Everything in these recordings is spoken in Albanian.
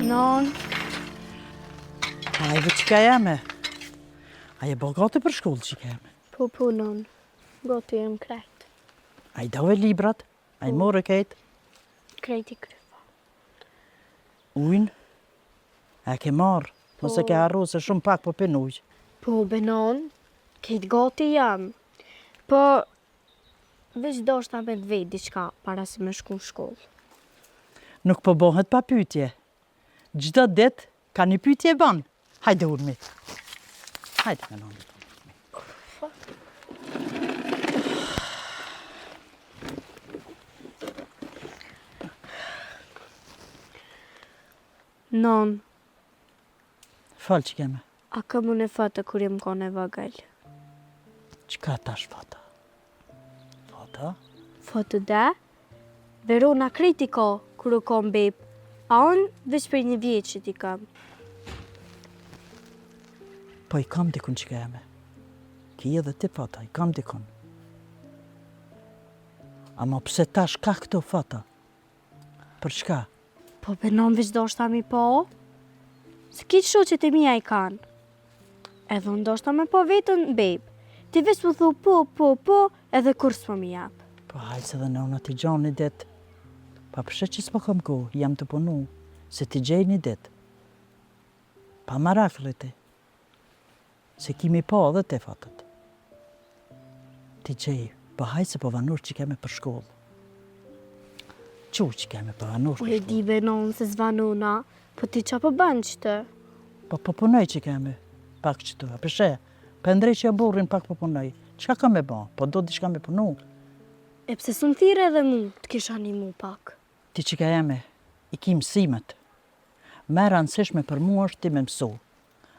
Non, Ajde që ka jeme. A je bo gati për shkollë që ka jeme. po, non. Gati jem krejt. A i dove librat. A i more kejt. Krejt i kryfa. Ujnë. A ke marë. Mos e ke harru se shumë pak po pin ujë. Po, benon, kejt gati jam. Po, veç do shta me të vejt diçka para se me shku në shkollë. Nuk po bohet pa pyetje. Gjdo dit ka një pyetje ban. Hajde urmit. Hajde me nënë. Non, Falë që keme. a kam unë e fata kur jem kone vagël? Qka tash fata? Fata? Fata da? Verona krejt i ka kur u kom beb. A unë veç për një vjetë që ti kam. Po i kam dikun që keme. Ki edhe ti fata, i kam dikun. Ama pse tash ka këto fata? Për çka? Po benon veç do shta mi po? Se kitë shoqet e mija i kanë. Edhe unë do shta me po vetën beb. Ti veç më thu po, edhe kur s'po mi jap. Po hajtë se dhe nëna t'i gjanë një dit. Pa përse që s'po kam kohë, jam të punu, se t'i gjej një dit. Pa marakle ti. Se kimi pa edhe te fatët. T'i gjej, po hajtë se po vanur që keme për shkollë. Qu që keme për vanur Po për e di benon se zvanuna, po ti qa po banë qëtë? Po po punoj që keme, pak që të. Përse, për ndrej që ja burrin pak po punoj. Qka ka me ba? Po do diçka me punu. E pse së më thire edhe mu, të kisha një mu pak. Ti që ka jeme, i ki mësimet. Mera nësishme për mua është ti me mësu.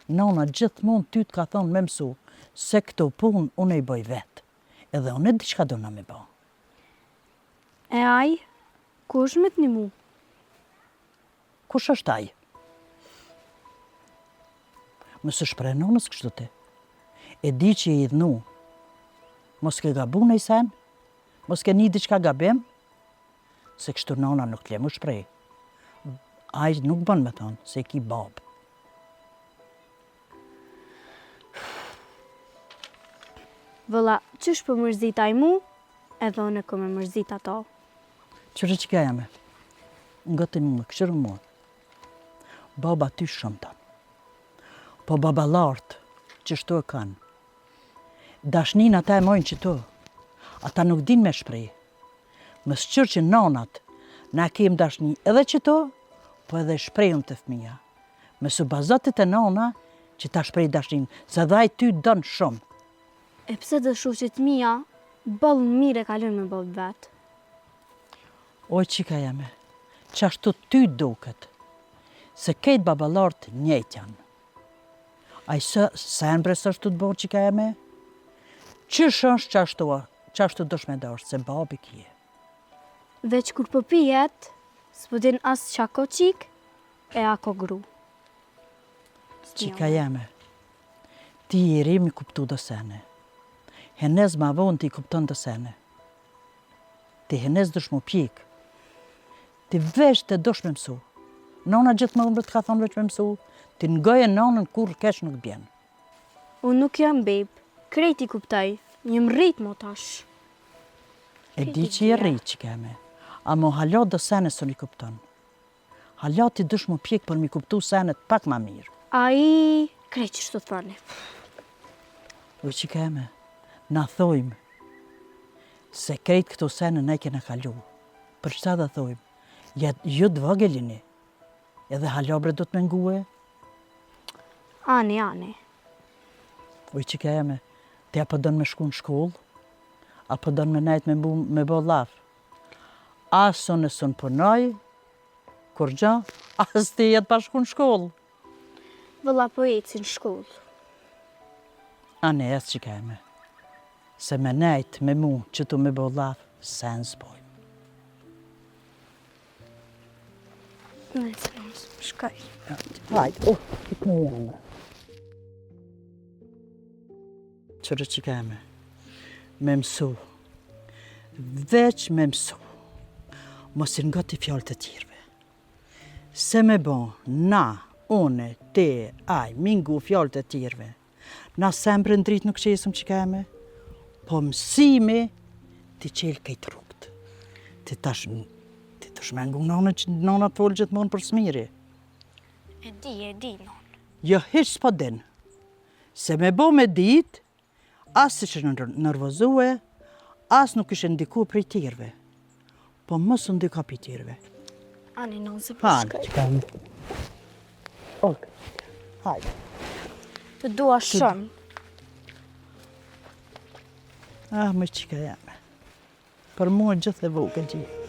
Nona gjithmonë ty të ka thonë me mësu, se këto punë unë i bëj vetë. Edhe unë e diçka do na me ba. E aj, ku është me të një mu? Kush është ai? Mësë shpre nonës kështu ti. E di që i dhnu. Mos ke gabu në i sen? Mos ke një diçka gabim? Se kështu nona nuk t'le mu shprej. Ai nuk bën me thonë, se ki babë. Vëlla, qysh për mërzit aj mu, edhe unë e me mërzit ato. Qërë që ka jeme? Ngëtë mu me këshirë mua. Baba ty shumë tanë. Po babalartë, që shtu e kanë. Dashnin ata e mojnë që tu. Ata nuk din me shprej. Më sëqyrë që nanat, na kem dashni edhe që tu, po edhe shprejën të fëmija. Më së bazatit e nana, që ta shprej dashnin, se dhaj ty dënë shumë. E pse dhe shoqet mija, bëllë mire kalon me bëllë vetë. Oj, qika jeme, qashtu ty duket, se kejt babalartë njejt janë. A i se embres është të bërë qika jeme? Qysh është qashtu dëshme dashtë, se babi kje. Veç kur po pijet, s'po din as qako qik, e ako gru. Qika jeme, ti i ri mi kuptu do sene. Henez ma vonë ti kupton do sene. Ti henez dësh mu pjek. Ti vesh të dosh me mësu. Nona gjithë më të ka thonë veç me mësu. Ti ngojë nonën kur kesh nuk bjen. Unë nuk jam beb, krejt i kuptaj, njëm rrit mo tash. E di që i rrit që keme. A mo halat do sene së një kupton. Halat ti dësh mu pjek për mi kuptu senet pak ma mirë. A i krejt që shtu thani. U që keme, na thojmë se krejt këto sene ne kena kalu. Për qëta dhe thojmë, ju të vëgëllini, edhe halabre do të mengue. Ani. U që keme, ti apo dënë me shku në shkollë, apo dënë me najtë me bo laf. Aso nësën përnoj, kur gja, as ti jetë pa shku në shkollë. Vëlla po eci në shkollë. Ane, as që keme, se me najtë me mu që tu me bo laf, sen zbojmë. Nëjtë, shkaj. Hajde, këtë në janë. Qërë që keme, me mësu, veç me mësu, mos i nga t'i fjallë të tjirve. Se me bon, na, une, te, aj, mingu fjallët e tjerve. Na sempre në dritë nuk qesëm që keme, po mësimi ti qelë kejtë rrugt. Ti tash mengu nona që nona të folë gjithmonë për smiri. E di, non. Jo hiç s'po din. Se me bo me dit, as si që nërvozue, as nuk ishe ndiku për i tjerve. Po mos u ndika për i tjerve. Ani, non, se Hanë, përshkaj. që kam. Ok, hajde. Të dua shumë. Ah, më qika jame. Për mua gjithë e vogël gjithë.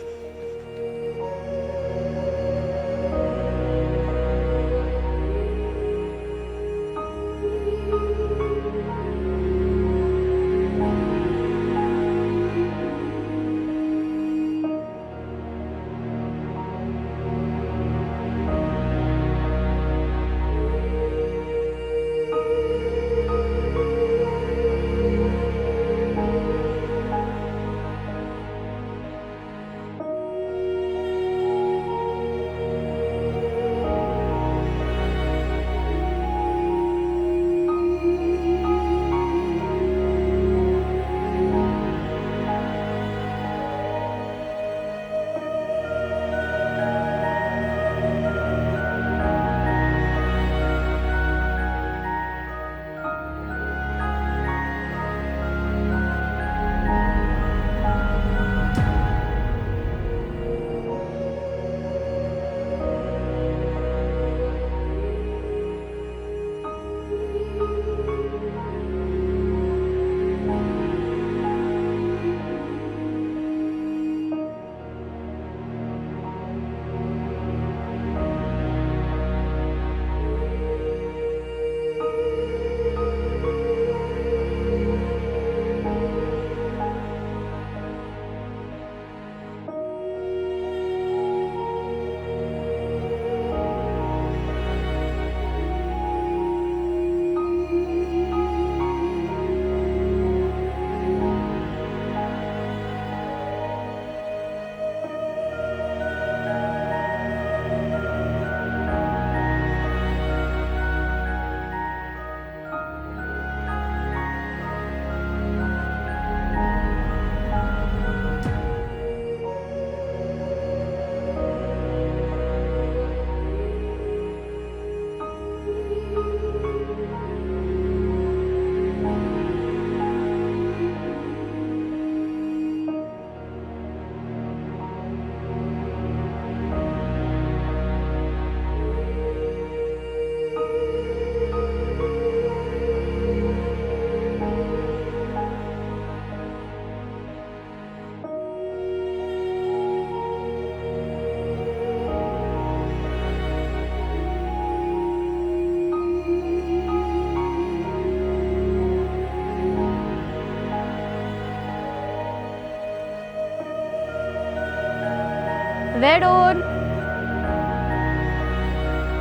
Veron!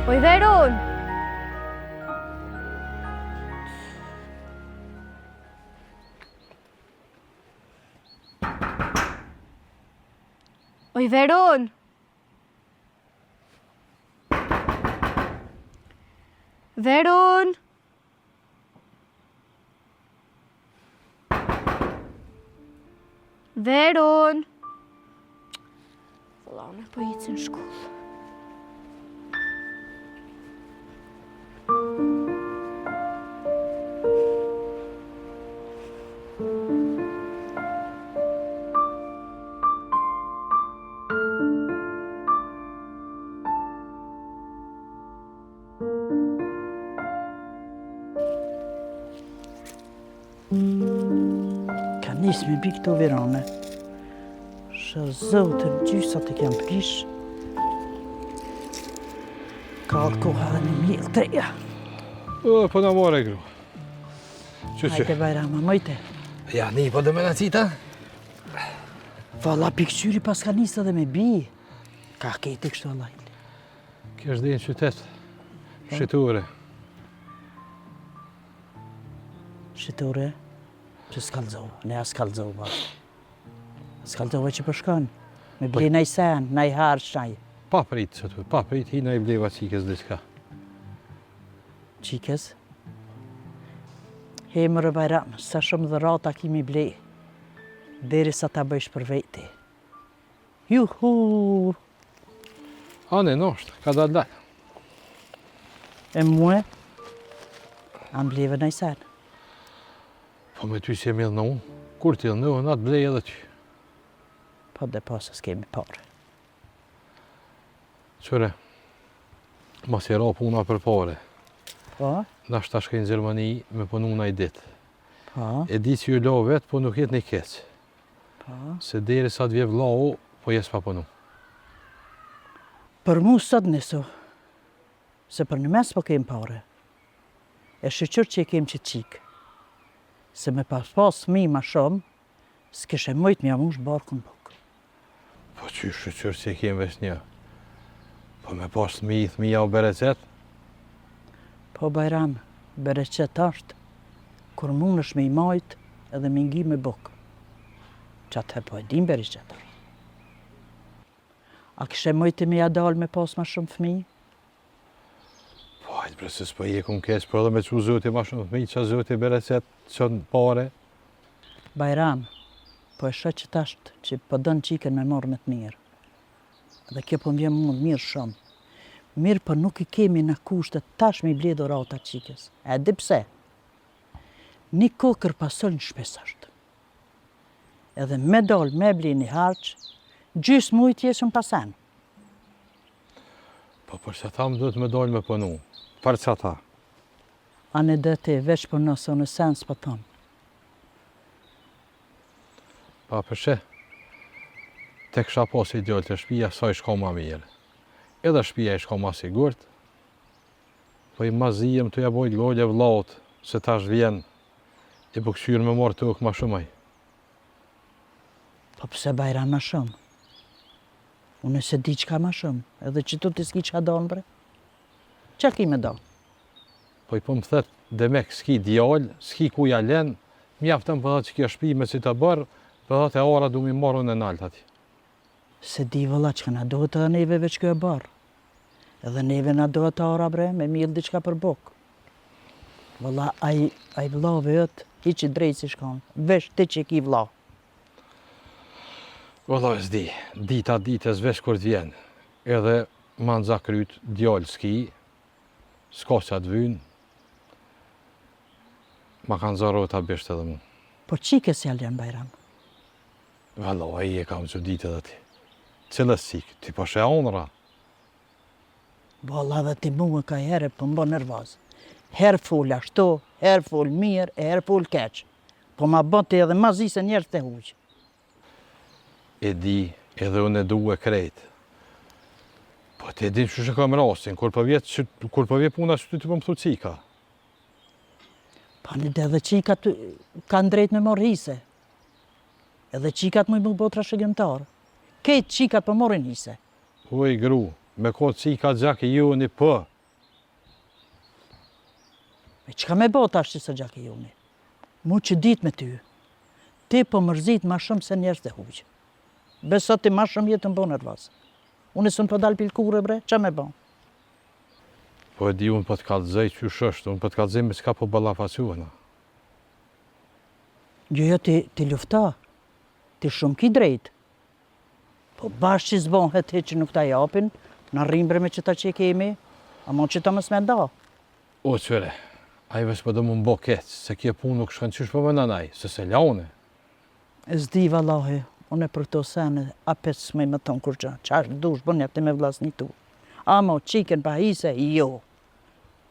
Oj, Veron! Oj, Veron! Veron! Veron! Valla, po ecën në shkollë. Ka nisë me bi këto virane. Shë zotën gjysat e kam prish. Ka koha dhe një mjellë treja. O, po në more, gru. Që? Hajde Bajrama, mëjte. Ja, ni, po dhe me në cita? Valla pikëqyri pas ka nisë dhe me bi. Ka kete kështu lajtë. Kjo është dhe në qytet. Shqitore. Shqitore, që s'kallëzohë, ne a s'kallëzohë ba. S'kallëzohë që përshkon. Me blej nej sen, nej harë shnaj. Pa prit, se të pa prit, hina i bleva qikës diçka. Qikës? Mërë Bajram, sa shumë dhërata kimi ble, deri sa ta bëjsh për veti. Juhu! Ane, nështë, ka dalë. E muë, am bleve në i sen. Po me ty si e mjellë në unë, kur t'jellë në unë, atë blej edhe ty. Po dhe pasës kemi pare. Qëre, mas i ra puna për pare. Po? Nash ta shkej në Gjermani me punu në i ditë. Po? E di që ju lo vetë, po nuk jetë një keqë. Po? Se deri sa t'vje vlau, po jes pa punu. Për mu sot nëso, se për në mes po kem pare. E shqyqër që i kem që qikë. Se me pas mi ma shumë, s'keshe mojt mja mush barkun buk. Po që shqyqër që i kem vesh një. Po me pas thmija o berecet. Po Bajram, bereqet është, kur mund është me i majt edhe me ngi me buk. Që atëherë po e dim bereqet është. A kishe mojti me ja dal me pas ma shumë fmi? Po hajtë bre, se s'po je kun keq, po edhe me që zoti ma shumë thmi, që zoti berecet, që në pare. Bajram, po e shë që tashtë që po dënë qiken me morë me të mirë. Dhe kjo po mbjem mund mirë shumë. Mirë për nuk i kemi në kushtet tash me i bledo rata qikës. E di pse? Një kokër pasën në shpes është. Edhe me dal me bli një harqë, gjysë mujt jesën pasen. Po për që ta më duhet me dojnë me punu. Për që ta? Anë dhe te veç për nësë në sens për tonë. Pa për që? Te kësha pas ideal të shpia, sa i shko ma mirë. Edhe shpia i shko ma sigurt. Po i ma zijem të ja bojt gojle vlaut, se tash vjen, i po këshyrë me morë të ukë ma shumaj. Po pëse Bajram ma shumë? Unë se di qka ma shumë, edhe që tu t'i s'ki qa donë bre? Qa ki me do? Po i po më thet, demek s'ki djallë, s'ki ku ja len, mjaftën për dhe që kjo shpi me që të bërë, për dhe të ora du mi marru në naltë ati. Se di vëlla që na dohet edhe neve veç kjo e barë. Edhe neve na dohet të ora bre, me mjellë diqka për bok. Vëlla, aj vllave jëtë, i që drejtë si shkon, veç ti që ki vlla. Vëlla e s'di, dita ditës veç kur t'vjen, edhe ma në zakryt, djallë s'ki, s'ka që atë vynë, ma kanë zarot të abisht edhe mu. Po qike si alën Bajram? Vëlla, aji e kam që ditë edhe ti. Cilës sikë, ti po shë onra. Vëlla dhe ti mu ka herë për mbo nervaz. Herë full ashtu, herë full mirë, e herë full keq. Po ma bëti edhe ma zi se njerës të huqë. E di, edhe unë e du e krejt. Po ti e di që kam rastin, kur po vjet puna që ty të po më thu qika. Pa në edhe qikat kanë drejt me morë hise. Edhe qikat mu i mu botra shëgjëmtarë. Ketë qikat për morin hise. Uj gru, me kotë qika gjaki ju një për. E qka me bo tash që së gjaki juni? Mu që dit me ty, ti po mërzit ma shumë se njerës të huqë. Besot ti ma shumë jetë në bo nervas. Unë së në po dalë pilkure bre, qa me bo? Po e di unë po të kalëzaj që shështë, unë po të kalëzaj me s'ka po balafacuhna. Jo, ti lufta, ti shumë ki drejt. Po bashkë që zbohet ti që nuk ta japin, në rrimbre me qëta që kemi, a mon që ta mës me da. O qëre, a i vesh po do më mbo keqë, se kje punë nuk shkanë qysh po më nanaj, se se laune. E zdi valahi, unë e për to sene, a pesë smej më tonë kur qa, qash dush bën jepti me vlasni tu. Amo qiken pa hise, jo.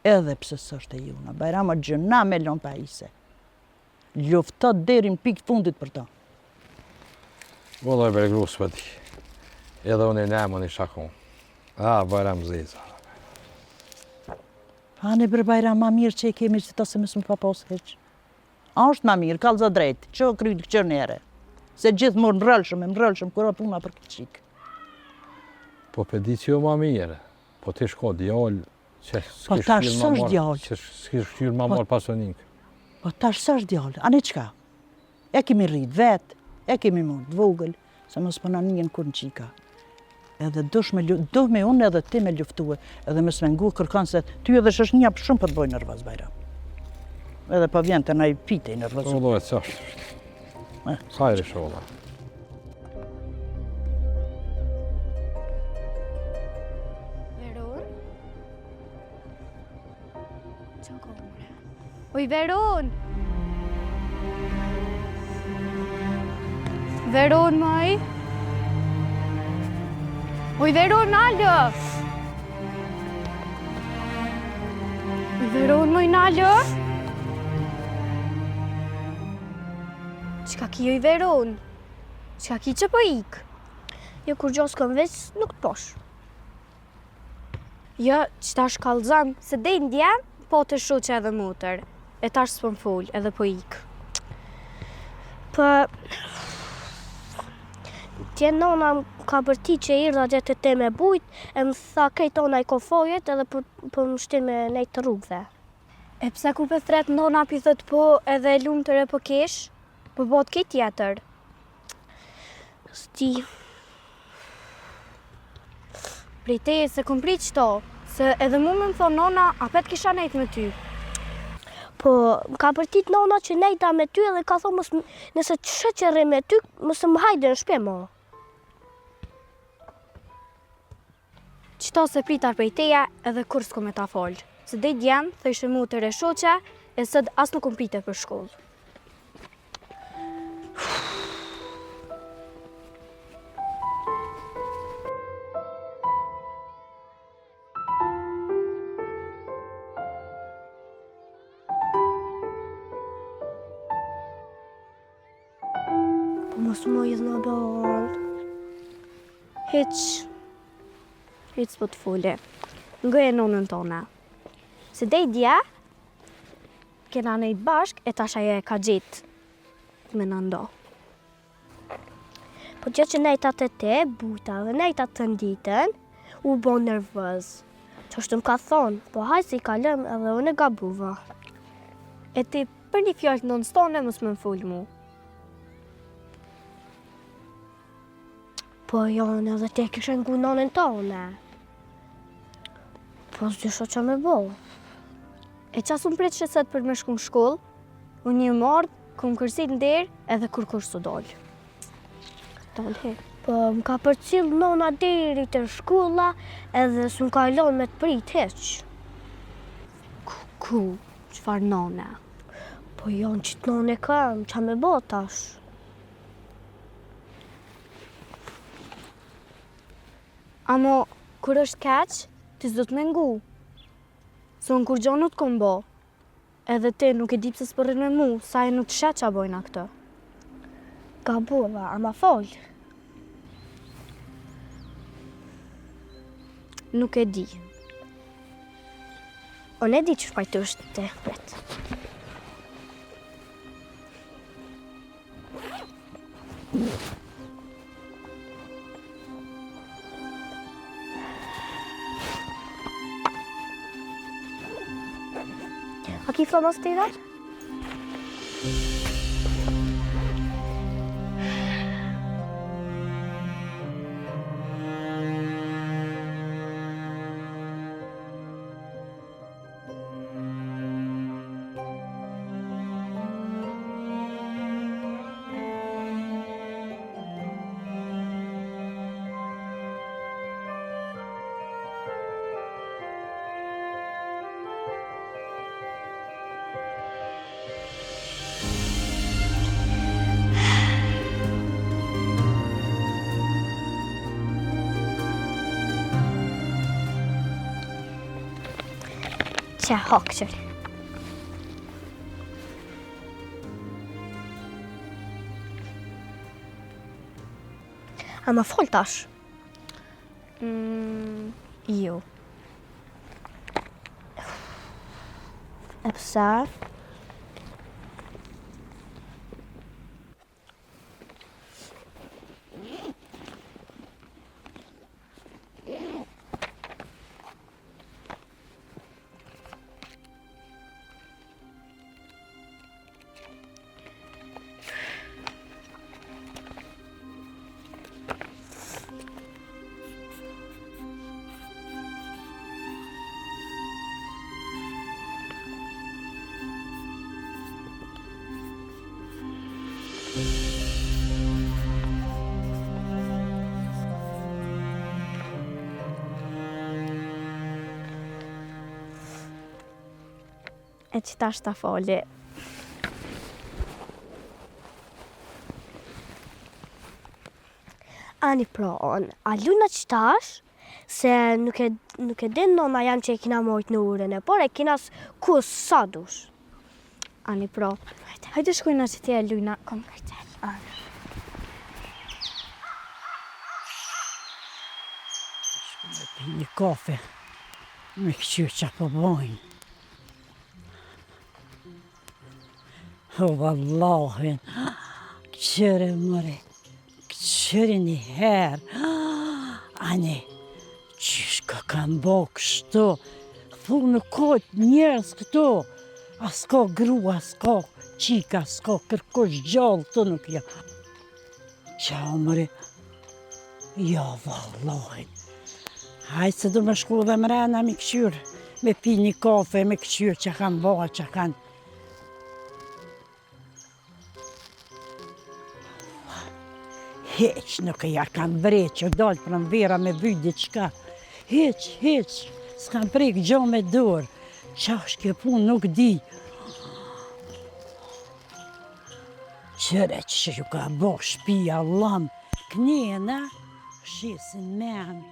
Edhe pse sështë e juna, Bajrama gjëna me lon pa hise. Luftot deri në pikë fundit për ta. Vëllaj Bergru s'pa di. Edhe unë e nemën i shakon. A, Bajram zeza. Pane bre Bajram ma mirë që i kemi që ta se mësë më pa posë heq. A është ma mirë, kalë za drejtë, që o kryjtë këqër nere. Se gjithë morë më rëllshëm, kura puna për këtë qikë. Po pe di që jo ma mirë, po ti shko djallë, që Po tash së është djallë. Që s'ki shkyrë ma marë pasonikë. Po tash së është djallë, ani qka? E kemi rritë vetë, e kemi mund të vogël, se mos përna njën kur në qika. Edhe do me unë edhe ti me luftue, edhe me svengu kërkan se ty edhe shesh një shumë për të bojë nervoz Bajram. Edhe pa vjen të naj pite i nervoz. Sholla e qashtë. Sajri sholla. Veron? Qa ka mure? Oj, Veron! Veron, maj? Oj, Veron, nalë! Oj, Veron, moj, nalë! Qka ki, oj, Veron? Qka ki që po ik? Jo, kur gjo s'kom veç, nuk të posh. Jo, që ta shkallëzëm, se dej ndjem, po të shoqe edhe mutër. E tash s'pon full, edhe po ik. Për... Tje nona ka bërti që irda gjetë te me bujt, e më tha kejtona i kofojet edhe për më shtin me nejtë të rrugëve. E pse ku pe thret nona pi thët po edhe lumë të re po kesh? Po bot kej tjetër. Sti, Prej teje se kom prit qëto, se edhe mu me më thonë nona, a pet kisha nejt me ty. po më ka bërtit nona që nejta me ty edhe ka thonë nëse të shëqere me ty, mësë më hajde në shpe mo. Qëto se pritar prej teja edhe kur s'ko me ta folë. Se dej djem, thëshe mu të re shoqe, e sëd as nuk kom prite për shkollë. Po mos më i zna bërë. Hiq s'po të fole. Ngë e nonën tona. Se dej dje, kena nejt bashk e tash ajo e ka gjitë me nëndo. Po gjë që nejtat e te, buta dhe nejtat të nditën, u bo nervëz. Qështu më ka thonë, po haj si kalëm edhe unë e gabuva. E ti për një fjallë të nonës tone mos më full mu. Po janë edhe te kishe ngu nonën tone. Po s'dysho që me bo. E qas unë prit sheset për me shku në shkollë, unë një mardë, kom kërsit në derë edhe kur së dollë. Dollë. Po më ka përcil nona deri të shkolla edhe s'm ka lon me të prit heq. Ku? Qfar nona? Po janë qitë none kam, qa me bo tash. Amo, kur është keq, ti s'do të me ngu. Se unë kur gjo nuk kom bo. Edhe ti nuk e di pse s'përrin me mu, sa e nuk të shet qa bojna këtë. Gabuva, ama fol. Nuk e di. Unë e di që shpajtu është te pret. A ki flomos të i dhe? Qa hak qëri. Ama fol tash. Jo. E pse? E që tash ta foli. Ani praon, a luna që tash, se nuk e din nona janë që e kina mojt në urën e, por e kina kus sa dush. Ani pro. Hajde shkojna që ti e lujna. Kom kajtel. Me pi një kafe, me këqyrë që po bojnë. O, vallahin, këqyre mëre, këqyre një herë. Ani, qysh ka kanë bo kështu, thunë kojtë njerës këtu. As ka grua, as ka qika, as ka kërkush gjallë, të nuk ja. Qao mëre, ja vallahin. Hajtë se du me shku dhe mrena me këqyrë, me pi një kafe, me këqyrë që kanë bo, që kanë. Heq nuk e jarë kanë vrejt që dalë për në vera me vyjt diçka. Heq, s'kan prek gjo me dorë. Qa është kjo punë nuk di. Qëre që ju ka bo shpia lam, kënjena, shesin men.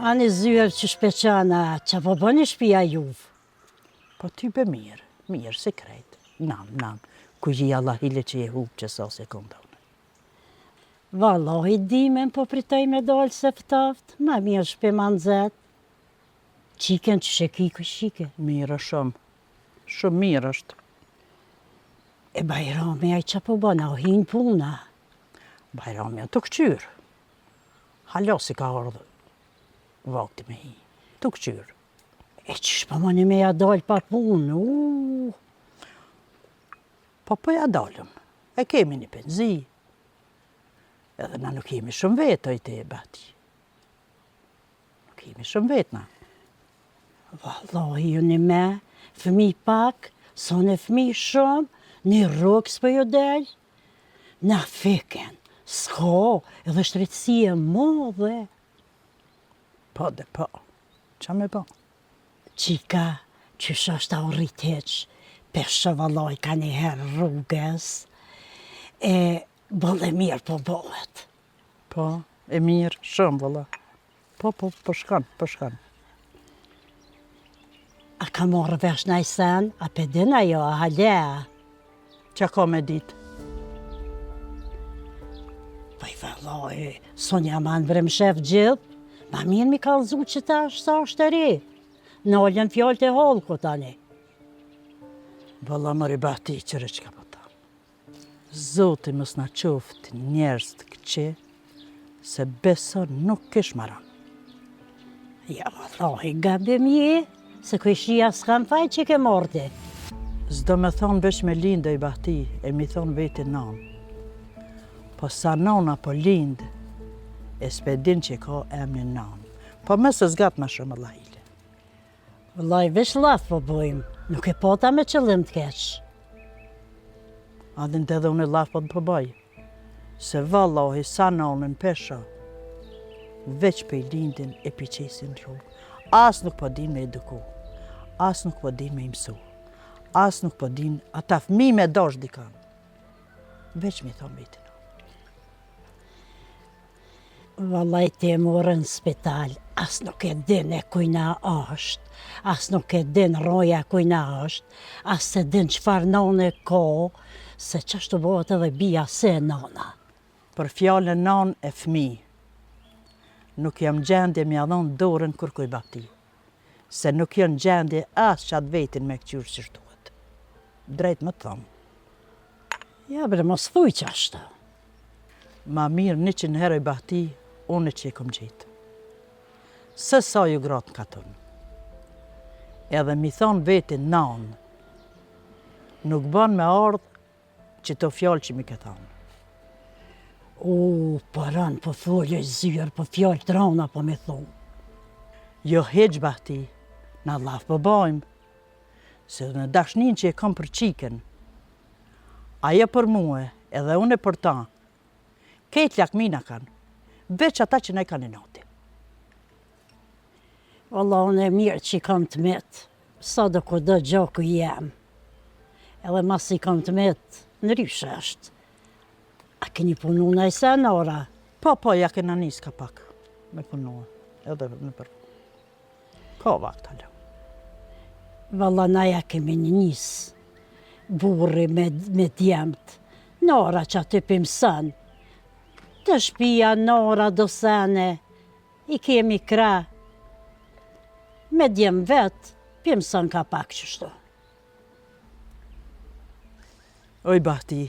Ani zyër që shpeqana, që po bëni shpia juvë? Po ty be mirë, se krejt. Nam, ku ji Allah hile që je hupë që sa se këndonë. Vallahi dimen po pritoj me dalë se ftaft, ma mirë shpe manzet. Qiken që sheki ku shike? Mirë shumë mirë është. E Bajrami aj që po bëna, o hinë puna. Bajrami a të këqyrë. Halosi ka ardhë. Vakti me hi, të këqyrë. E qysh pa mëni me ja dalë pa punë, Po ja dalëm, e kemi një penzi. Edhe na nuk kemi shumë vetë, ojtë e bati. Nuk kemi shumë vetë na. Vallahi, unë me, fëmi pak, sonë fëmi shumë, një rokës për jo delë. Na feken, s'ka, edhe shtretësie modhe. Po dhe po, qa me po? Qika, qysh është a rrit heq, peshe vallaj ka një herë rrugës, e bëllë e mirë po bëhet. Po, e mirë, shumë vallaj. Po shkan. A ka morë vesh në sen, a pedin ajo, a halea? Qa ka me ditë? Vaj vallaj, sonja ma në vrem shef gjithë, ma mirë mi kalëzu që ta është sa është të ri. Në olën fjallë të holë ku tani. Valla mëri bati qëre që ka po ta. Zoti mës na qoftë njerës të këqe, se beso nuk kish maran. Ja, vallahi, gabim je, se këshia s'kam faj që ke morti. Zdo me thonë vesh me lindë i bati, e mi thonë veti nanë. Po sa nana po lindë, e s'pedin që ka emnin nanë. Po mësë zgatë ma shumë Allah ile. Vëllaj, vesh lafë po bojmë, nuk e pota me qëllim të keqë. Adhin të edhe unë lafë po të përbaj. Se vallahi sa nanën pesha, veç për i lindin e për qesin rrugë. As nuk po din me eduku, as nuk po din me imsu, as nuk po din ata fëmi me dosh dikan. Veç mi thonë vetin. Vallaj te morën në spital, as nuk e din e kujna është, as nuk e din roja kujna është, as se din qëfar nane ka, se qashtu bëhet edhe bia se nana. Për fjallën nan e fmi, nuk jam gjendje me adhon dorën kërkuj bati, se nuk jam gjendje as qatë vetin me këqyrë që shtuat. Drejt më të thomë. Ja bre, mos thuj qashtu. Ma mirë 100 herë i bati, unë që i kom gjitë. Se sa ju gratë ka tënë. Edhe mi thonë vetin nanë, nuk ban me ardhë që të fjallë që mi ke thonë. Paran, po thullë e zyrë, po fjallë të rana, po me thonë. Jo heq bati, na lafë po bajmë, se në dashnin që e kam për qiken, aje për muë, edhe unë e për ta, Ketë lakmina kanë, veç ata që ne kanë noti. Valla, unë e mirë që i kam të metë, sa do kudo gjoku jam. Edhe mas i kam të metë, në ryshe është. A keni punu në e senora? Po, ja kena nis ka pak me punua, edhe në për. Ka vakt halë. Valla, na ja kemi një njësë, burri me djemët, nora që aty pëmësën. Të shpia, nora, dosene, i kemi kra. Me djemë vetë, pëmësën ka pak qështu. Oj, bahti,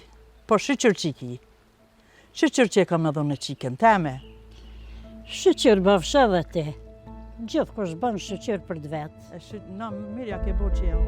po shqyqër qiki. Shqyqër që e kam edhe në qiken teme. Shqyqër bëfshë dhe ti. Gjithë kush bën shqyqër për të vetë. Na, mirja ke bo që jo.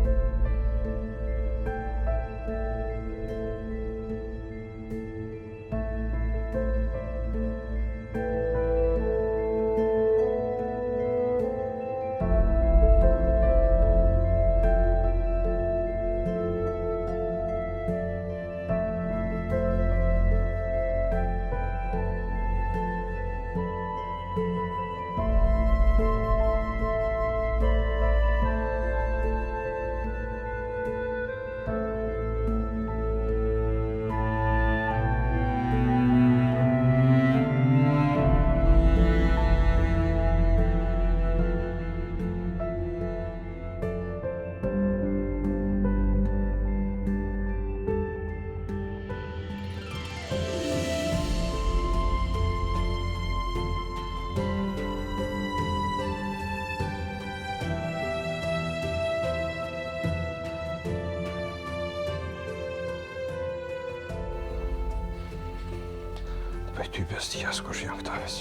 Për ty bestia s'kush janë këta veç.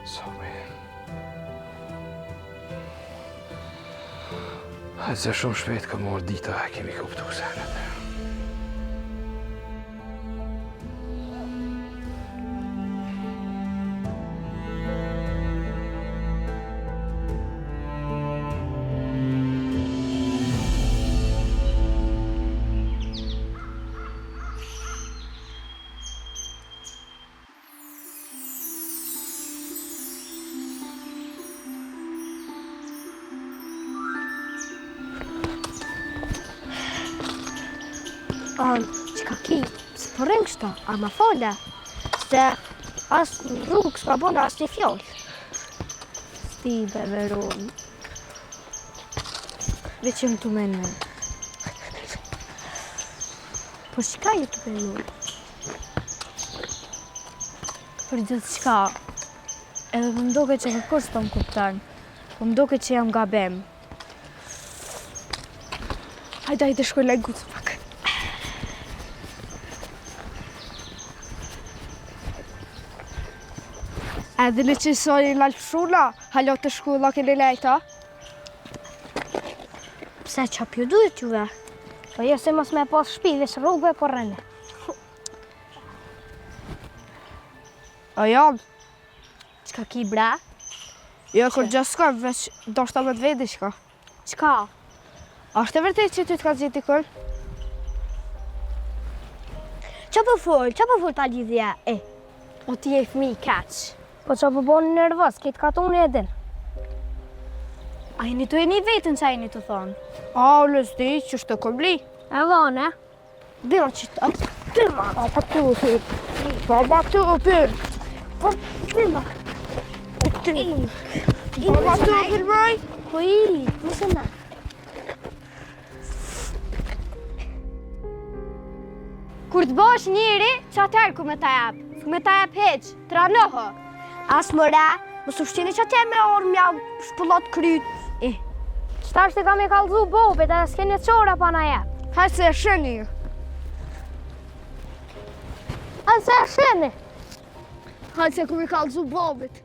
Sa me... Hajtë se shumë shpejt ka morë dita e kemi kuptu senet. Që ka ki, së përrim kështa, a ma fole, se as në rrugë s'ka bona as një fjollë. Sti, beveron. Veqëm të menu. Po shka ju të menu? Për gjithë shka. Edhe më ndoke që kërkosh të më kuptan. Po më ndoke që jam gabem. Hajde shkoj lajgut pak. Edhe në që sori lalpshuna, halo të shkolla keni lejta? Pse qa pju duhet juve? Po jo se mos me pas shpi, veç rrugve po rëne. A jam? Qka ki bra? Jo, kur gjë s'ka, veç do shta me të vedi shka. Qka? Ashtë e vërtet që ty t'ka gjithi kër? Qa po full ta lidhja, e? O ti e fmi kaq. Po qa po boni nervos, kitë ka unë e din. A jeni të e një vetën që a jeni të thonë? A, u lësdi, që shtë këmli. E dhone? Dira që të tëma, a pa të u thyrë. Pa pa të u pyrë. Po, tëma. Pa pa të u pyrë maj. Po i, mëse na. Kur të bosh njëri, që atër ku me ta jap? Ku me ta jap heq, të ranohë. As mëre, më sushqini që atje me orë mja shpëllot kryt. Qëta është të kam e kalzu bobet, edhe s'keni qora pa na jep. Hajtë se e sheni. Hajtë se e sheni. Hajtë se ku mi kalzu bobet.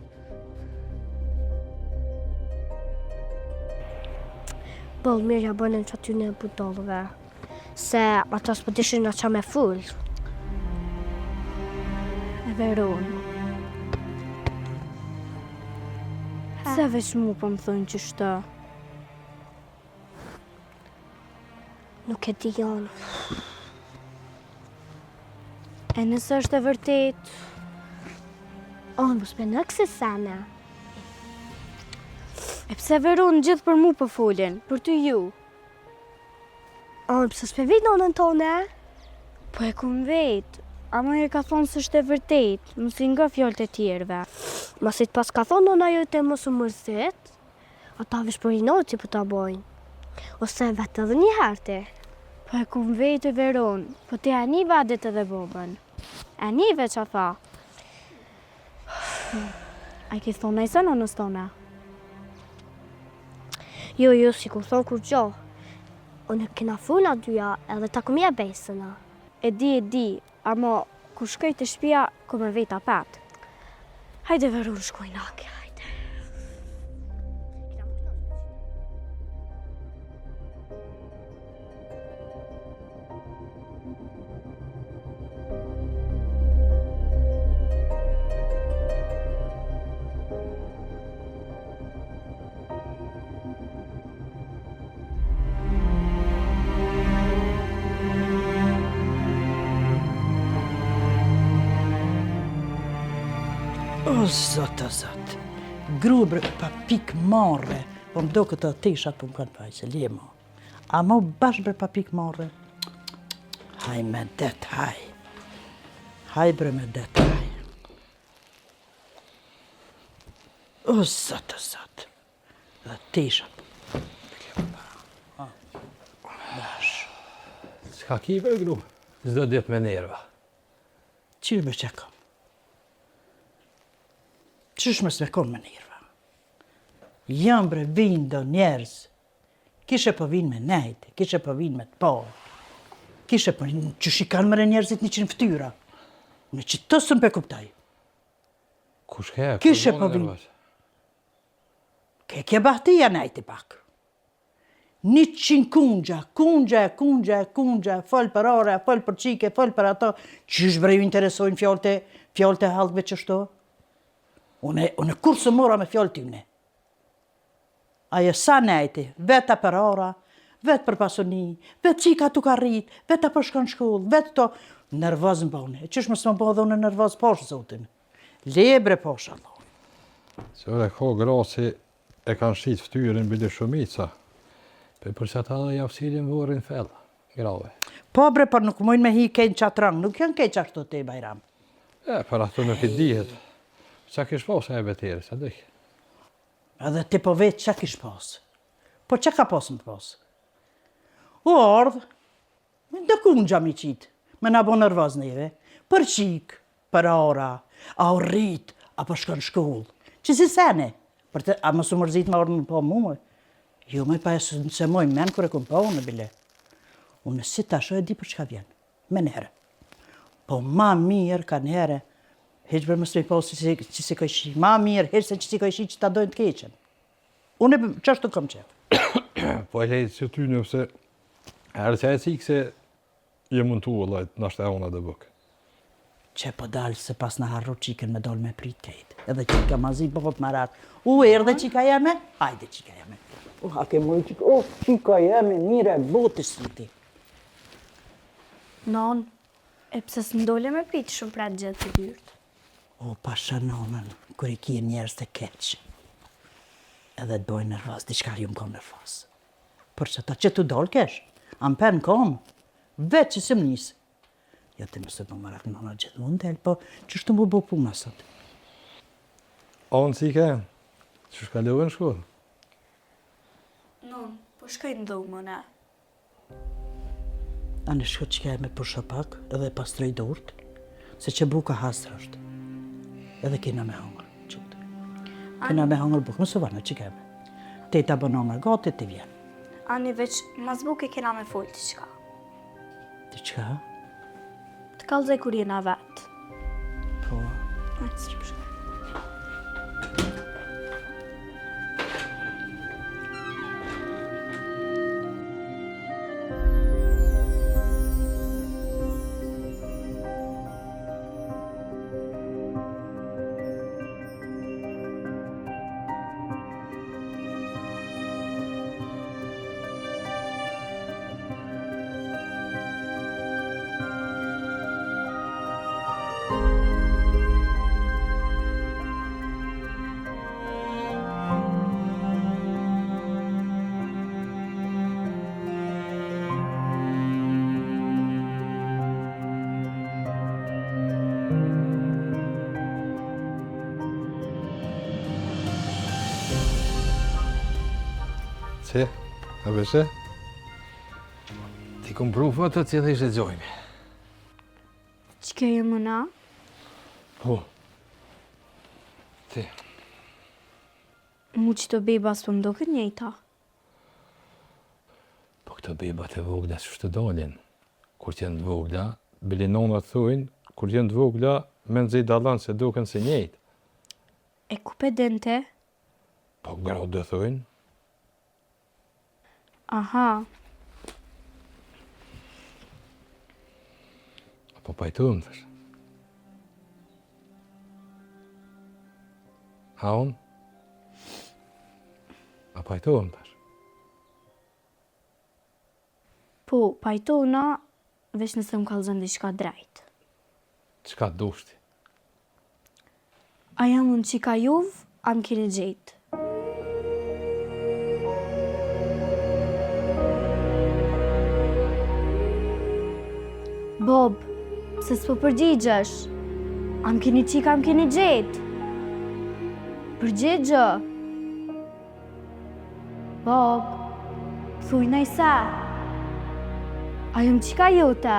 Bëllë mirë ja bënen që aty në budollëve. Se ata s'po dishin nga qa me full. E veron. Se veç mu po më thonë që shtë. Nuk e di janë. E nëse është e vërtet, mos me në kësi sene. E pse Veron gjithë për mu për folin, për ty ju? Pse s'pe vit nonën tone? Po e kum vet, ama e ka thonë se është e vërtet, mos i nga fjalët e tjerëve. Masit pas ka thonë nona jote mos u mërzit, ata vish për inoti për ta bojnë. Ose vetë edhe një herë. Po e kum vet e Veron, po ti e një vadet edhe bobën. E njëve që tha. A i ki thonë e se nonës tona? Jo, si ku thonë kur gjo. Unë kena funa dyja edhe ta kumja besëna. E di, ama kur shkoj të shtëpia, ku me veta pat. Hajde Veron, shkoj nake, hajde. O, zot, grubre pa pik marre, po më do këtë teshat po më kanë paj, se lije mo. A mo bashkë bre pa pik marre, haj me det, haj. Haj bre me det, haj. O, zot, dhe teshat. Bash. S'ka kive, gru, zdo dit me nerva. Qyrë me që kam? Qysh me s'me kon me nerva? Jam bre vinë do njerëz. Kishe po vinë me nejtë, kishe po vinë me të parë. Kishe po qysh i kanë mëre njerëzit 100 ftyra. Në që të së më pe kuptaj. Kush ke? Kishe po vinë. Ke kje bahtia nejtë pak. 100 kungja, fol për ore, fol për qike, fol për ato. Qysh bre ju interesojnë fjalët e halkve që shto? Unë kur së mora me fjallë t'yne. Aje sa nejti, veta për ora, vetë për pasoni, vetë qika t'u ka rrit, veta për shkon shkollë, vetë to. Nervozën pa une. Qysh më s'më po dhe unë nervoz poshë, zotin. Lebre poshë, Allah. Se ore ko grasi e kanë shqit ftyrin bile shumica. Për që ata dhe javësilin vorin fellë, grave. Po bre, për nuk mujnë me hi kejnë qatë rangë, nuk janë kejnë qashtu të i bajram. Për ato nuk i dihet. Qa kish pas e beteri, sa dik? Edhe ti po vetë qa kish pas. Po qa ka pas më pas? U ardhë, dhe ku në gjam i qitë, me na bo nervoz neve, për qik, për ora, a u rrit, a për shkon shkollë. Që si sene, a më su mërzit më orë më po muë, jo me pa e se moj men kër e kun po unë bile. Unë si ta shë e di për çka vjen, me nere. Po ma mirë ka nere, heq për mësë me po që si ka shi. Ma mirë, heq se që si ka shi që ta dojnë të keqen. Unë që ashtu kam qef. Po e lejtë që ty nëpse herë që e cikë se je mund të ullajt, nashtë e ona dhe bëk. Që po dalë se pas në harru qiken me dollë me prit kejt. Edhe qika ma zi bëhot më ratë. Erdhe qika jeme? Hajde qika jeme. Hake mëj qika, qika jeme, mire, botës në ti. Non, e pse s'ndole me prit shumë pra gjithë të dyrt. O, pasha nonën, kër i kje njerës të keqë. Edhe të bojnë nervos, diçka ju më kom nervos. Për që ta që të dollë kesh, am pen kom, vetë që si më njësë. Jo të mësë të më marak nona gjithë mund të po që shtë më bo puna sot. Onë si ke, që shka lëve në shkollë? Non, po shkoj në dhomë, ne. A në shko që ke me pusha pak, edhe pastroj durt, se që buka hastra është. Edhe kena me hangër, qëtë. Kena me hangër bukë, më së varnë që keme. Te ta bën hangër gati, ti vjen. Ani veç, mas buke kena me folë të qka. Ti qka? Të kalzaj kur jena vetë. Po, Ajtë së që shkoj. A beshe? Ti kom pru foto që edhe ishe gjojme. Që kjo e më na? Po. Ti. Mu që të beba së më do këtë njëjta. Po këto bebat e vogla që shtë dalin. Kur që janë të vogla, bilinonat thujnë, kur që janë të vogla, me nëzit dalan se duken se njëjtë. E ku pe dente? Po grau dhe thujnë. Aha, Po pajtuëm thash. A unë? A pajtuëm thash. po, pajtona, veç nëse më kallëzën diçka drejt. Qka dushti? A jam unë qika juv, a më keni gjetë. Bob, se s'po përgjigjesh. A më keni qika, më keni gjetë. Përgjigjë. Bob, thuj nëjse. A jam qika jute?